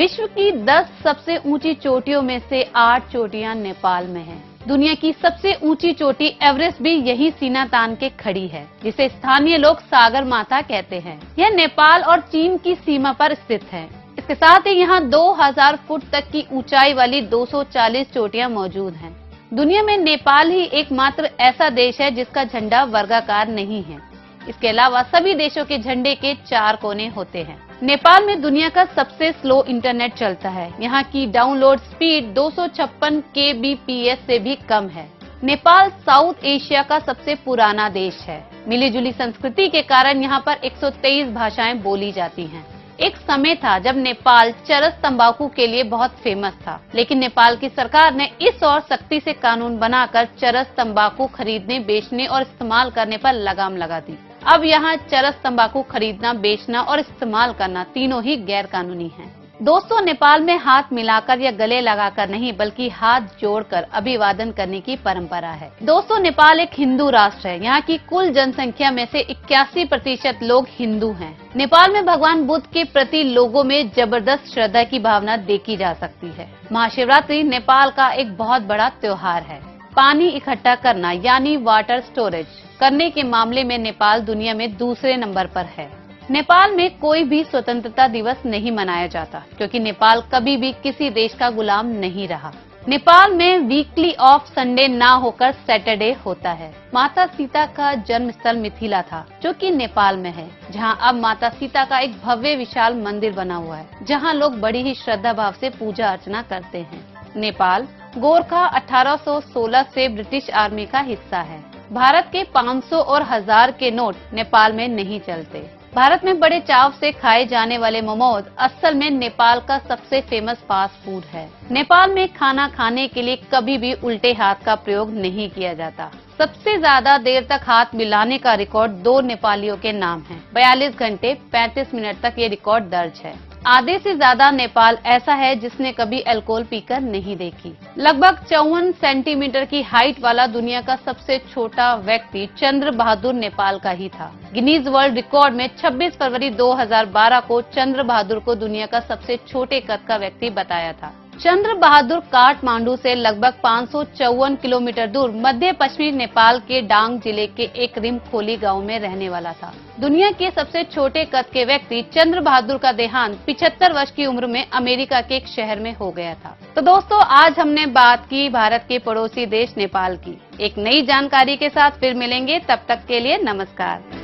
विश्व की 10 सबसे ऊंची चोटियों में से 8 चोटियां नेपाल में हैं। दुनिया की सबसे ऊंची चोटी एवरेस्ट भी यही सीना तान के खड़ी है, जिसे स्थानीय लोग सागर माता कहते हैं। यह नेपाल और चीन की सीमा पर स्थित है। इसके साथ ही यहाँ 2000 फुट तक की ऊंचाई वाली 240 चोटियां मौजूद हैं। दुनिया में नेपाल ही एकमात्र ऐसा देश है जिसका झंडा वर्गाकार नहीं है। इसके अलावा सभी देशों के झंडे के 4 कोने होते हैं। नेपाल में दुनिया का सबसे स्लो इंटरनेट चलता है। यहाँ की डाउनलोड स्पीड 256 kbps से भी कम है। नेपाल साउथ एशिया का सबसे पुराना देश है। मिलीजुली संस्कृति के कारण यहाँ पर 123 भाषाएं बोली जाती हैं। एक समय था जब नेपाल चरस तंबाकू के लिए बहुत फेमस था, लेकिन नेपाल की सरकार ने इस और सख्ती से कानून बनाकर चरस तंबाकू खरीदने, बेचने और इस्तेमाल करने पर लगाम लगा दी। अब यहाँ चरस तंबाकू खरीदना, बेचना और इस्तेमाल करना तीनों ही गैर कानूनी है। दोस्तों, नेपाल में हाथ मिलाकर या गले लगाकर नहीं, बल्कि हाथ जोड़कर अभिवादन करने की परंपरा है। दोस्तों, नेपाल एक हिंदू राष्ट्र है। यहाँ की कुल जनसंख्या में से 81% लोग हिंदू हैं। नेपाल में भगवान बुद्ध के प्रति लोगों में जबरदस्त श्रद्धा की भावना देखी जा सकती है। महाशिवरात्रि नेपाल का एक बहुत बड़ा त्योहार है। पानी इकट्ठा करना यानी वाटर स्टोरेज करने के मामले में नेपाल दुनिया में दूसरे नंबर पर है। नेपाल में कोई भी स्वतंत्रता दिवस नहीं मनाया जाता, क्योंकि नेपाल कभी भी किसी देश का गुलाम नहीं रहा। नेपाल में वीकली ऑफ संडे ना होकर सैटरडे होता है। माता सीता का जन्म स्थल मिथिला था, जो कि नेपाल में है, जहां अब माता सीता का एक भव्य विशाल मंदिर बना हुआ है, जहां लोग बड़ी ही श्रद्धा भाव से पूजा अर्चना करते हैं। नेपाल गोरखा 1816 से ब्रिटिश आर्मी का हिस्सा है। भारत के 500 और 1000 के नोट नेपाल में नहीं चलते। भारत में बड़े चाव से खाए जाने वाले मोमोज असल में नेपाल का सबसे फेमस फास्ट फूड है। नेपाल में खाना खाने के लिए कभी भी उल्टे हाथ का प्रयोग नहीं किया जाता। सबसे ज्यादा देर तक हाथ मिलाने का रिकॉर्ड 2 नेपालियों के नाम है। 42 घंटे 35 मिनट तक ये रिकॉर्ड दर्ज है। आधे से ज्यादा नेपाल ऐसा है जिसने कभी अल्कोहल पीकर नहीं देखी। लगभग 54 सेंटीमीटर की हाइट वाला दुनिया का सबसे छोटा व्यक्ति चंद्र बहादुर नेपाल का ही था। गिनीज वर्ल्ड रिकॉर्ड में 26 फरवरी 2012 को चंद्र बहादुर को दुनिया का सबसे छोटे कद का व्यक्ति बताया था। चंद्र बहादुर काठमांडू से लगभग 554 किलोमीटर दूर मध्य पश्चिमी नेपाल के डांग जिले के एक रिमखोली गांव में रहने वाला था। दुनिया के सबसे छोटे कद के व्यक्ति चंद्र बहादुर का देहांत 75 वर्ष की उम्र में अमेरिका के एक शहर में हो गया था। तो दोस्तों, आज हमने बात की भारत के पड़ोसी देश नेपाल की। एक नई जानकारी के साथ फिर मिलेंगे, तब तक के लिए नमस्कार।